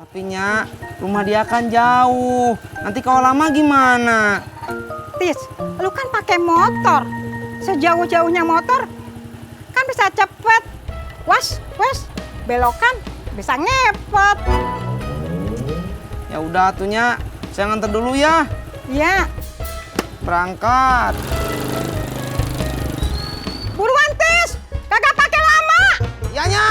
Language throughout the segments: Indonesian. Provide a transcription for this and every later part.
Tapi Nya, rumah dia kan jauh. Nanti kalau lama gimana? Tis, lu kan pakai motor. Sejauh-jauhnya motor kan bisa cepet. Wes, belokan bisa ngepot. Ya udah tuh Nya, saya nganter dulu ya. Ya, Berangkat. buruan Tis, kagak pakai lama. Ya Nya.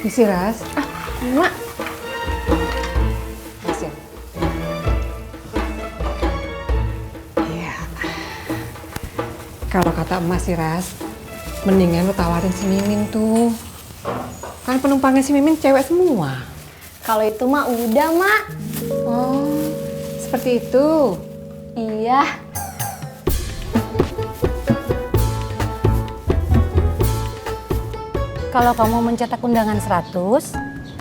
Isi Ras. Mak, Isi. Iya. Kalau kata emas sih Ras, mendingan lu tawarin si Mimin tuh. Kan penumpangnya si Mimin cewek semua. kalau itu mah udah, Mak. Oh, seperti itu. Iya. Kalau kamu mencetak undangan 100,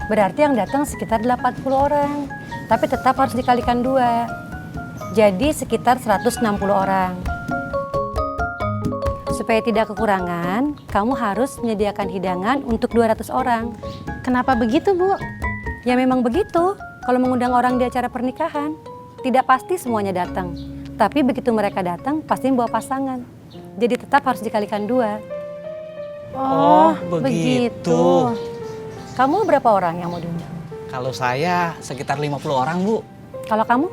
berarti yang datang sekitar 80 orang. Tapi tetap harus dikalikan 2. Jadi sekitar 160 orang. Supaya tidak kekurangan, kamu harus menyediakan hidangan untuk 200 orang. Kenapa begitu, Bu? Ya memang begitu. Kalau mengundang orang di acara pernikahan, tidak pasti semuanya datang. Tapi begitu mereka datang, pasti bawa pasangan. Jadi tetap harus dikalikan 2. Oh, begitu. Kamu berapa orang yang mau diundang? Kalau saya sekitar 50 orang, Bu. Kalau kamu?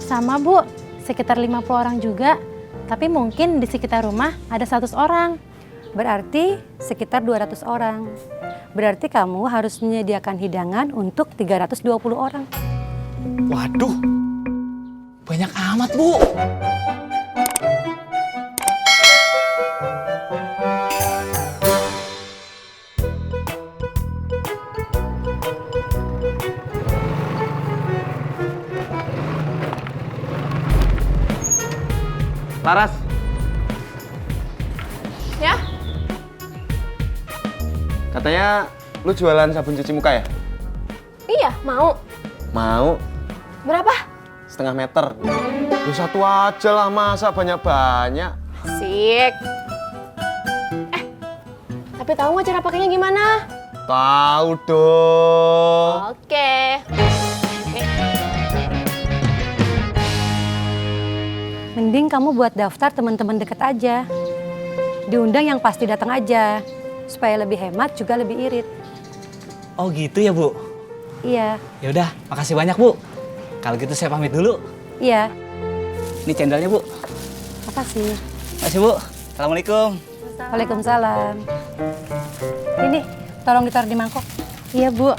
Sama, Bu. Sekitar 50 orang juga. Tapi mungkin di sekitar rumah ada 100 orang. Berarti sekitar 200 orang. Berarti kamu harus menyediakan hidangan untuk 320 orang. Waduh, banyak amat, Bu. Laras. Ya? Katanya lu jualan sabun cuci muka ya? Iya, mau. Mau? Berapa? Setengah meter. Lu satu aja lah, masa banyak-banyak? Sik. Tapi tahu nggak cara pakainya gimana? Tahu dong. Oke. Mending kamu buat daftar teman-teman deket aja. Diundang yang pasti datang aja. Supaya lebih hemat juga lebih irit. Oh gitu ya, Bu? Iya, Ya udah, makasih banyak, Bu. Kalau gitu saya pamit dulu. iya. Ini cendolnya, Bu. Makasih. Makasih, Bu. Assalamualaikum. Waalaikumsalam. Ini, tolong ditaruh di mangkok. Iya, Bu.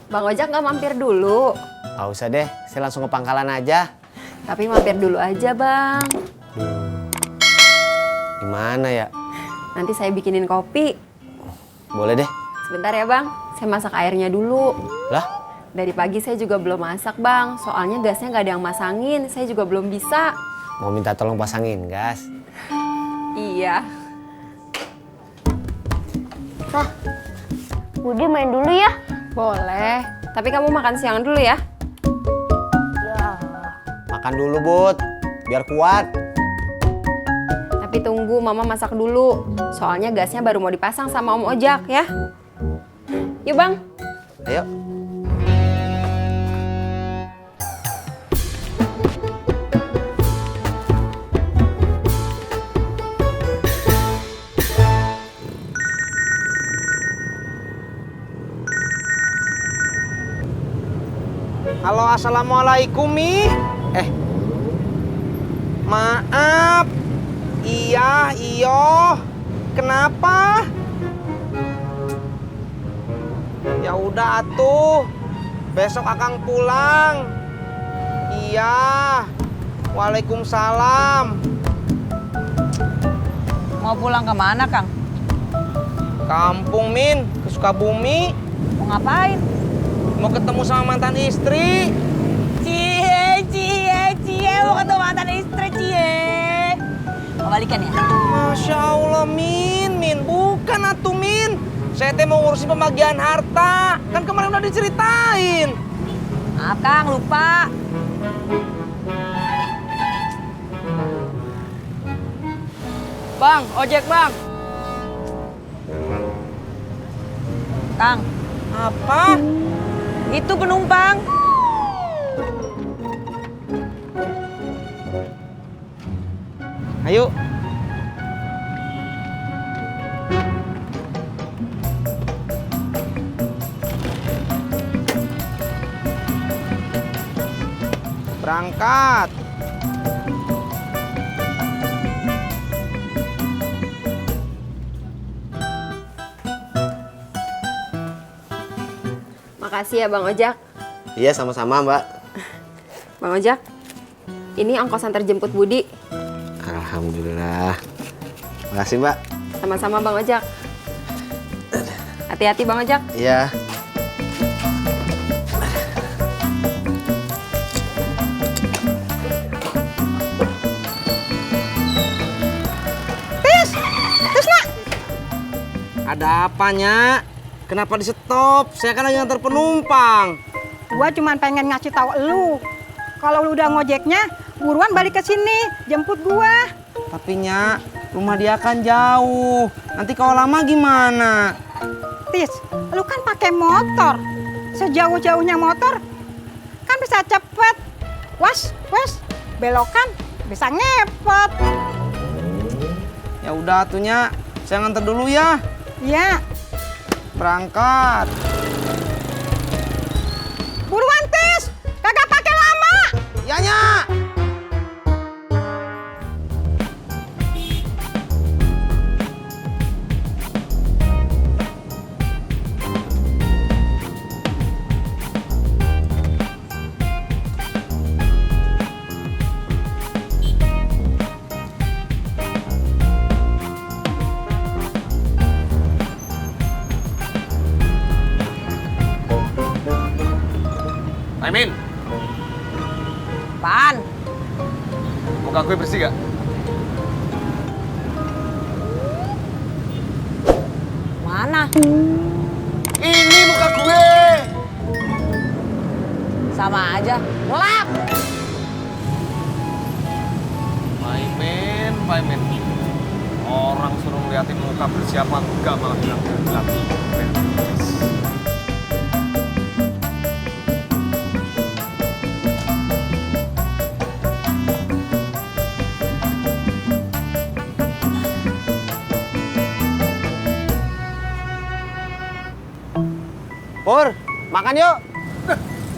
Bang Ojak nggak mampir dulu. Nggak usah deh, saya langsung ke pangkalan aja. Tapi mampir dulu aja, Bang. Gimana ya? Nanti saya bikinin kopi. Boleh deh. Sebentar ya, Bang. Saya masak airnya dulu. Lah, Dari pagi saya juga belum masak, Bang. Soalnya gasnya nggak ada yang masangin. Saya juga belum bisa. mau minta tolong pasangin gas. Iya. Budi main dulu ya. Boleh. Tapi kamu makan siang dulu ya. Makan dulu, Bud. Biar kuat. Tapi tunggu, Mama masak dulu. Soalnya gasnya baru mau dipasang sama Om Ojak ya. Yuk Bang. Ayo. Halo, assalamualaikum Mi. Maaf. Iya, iyo. Kenapa? Ya udah atuh. Besok Akang pulang. Iya. Waalaikumsalam. Mau pulang kemana, Kang? Kampung Min, ke Sukabumi. Mau ngapain? Mau ketemu sama mantan istri. Cie, mau ketemu mantan istri, cie. Mau balikan ya? Masya Allah, Min, bukan atuh Min. Saya teh mau ngurusin pembagian harta. Kan kemarin udah diceritain. Maaf, Kang, lupa. Bang, ojek bang. Kang, Apa? itu penumpang. Ayo. Berangkat. Makasih ya Bang Ojak. Iya, sama-sama, Mbak. Bang Ojak, ini ongkos antar jemput Budi. Alhamdulillah. Makasih, Mbak. Sama-sama Bang Ojak. Hati-hati Bang Ojak. Iya. Tisna. Ada apanya? Kenapa di stop? Saya kan lagi ngantar penumpang. Gua cuman pengen ngasih tahu lu. Kalau lu udah ngojeknya, buruan balik ke sini, jemput gua. Tapi Nya, rumah dia kan jauh. Nanti kalau lama gimana? Tis, lu kan pakai motor. Sejauh-jauhnya motor kan bisa cepet. Wes, belokan bisa ngepot. Ya udah tuh Nya, saya nganter dulu ya. Iya, Berangkat. buruan Tis, kagak pakai lama. Ya Nya. Min, Apaan? muka gue bersih gak? Mana? Ini muka gue. Sama aja. Gelap. Paimin. Orang suruh ngeliatin muka bersih apa enggak malah bilang gelap. Pur, makan yuk.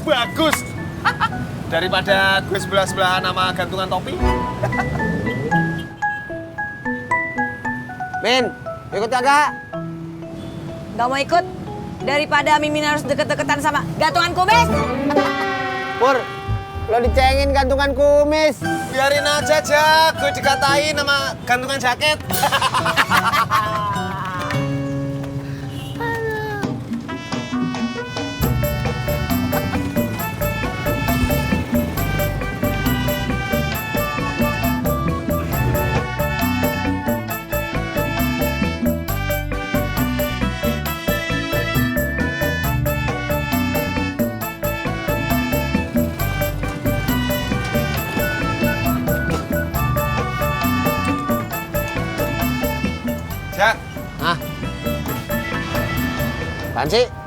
Bagus. Daripada gue sebelah-sebelahan sama gantungan topi. Min, ikut kagak? Gak mau ikut. Daripada Mimin harus deket-deketan sama gantungan kumis. Pur, lo dicengin gantungan kumis. Biarin aja, Jak. Gue dikatain sama gantungan jaket. Apaan sih?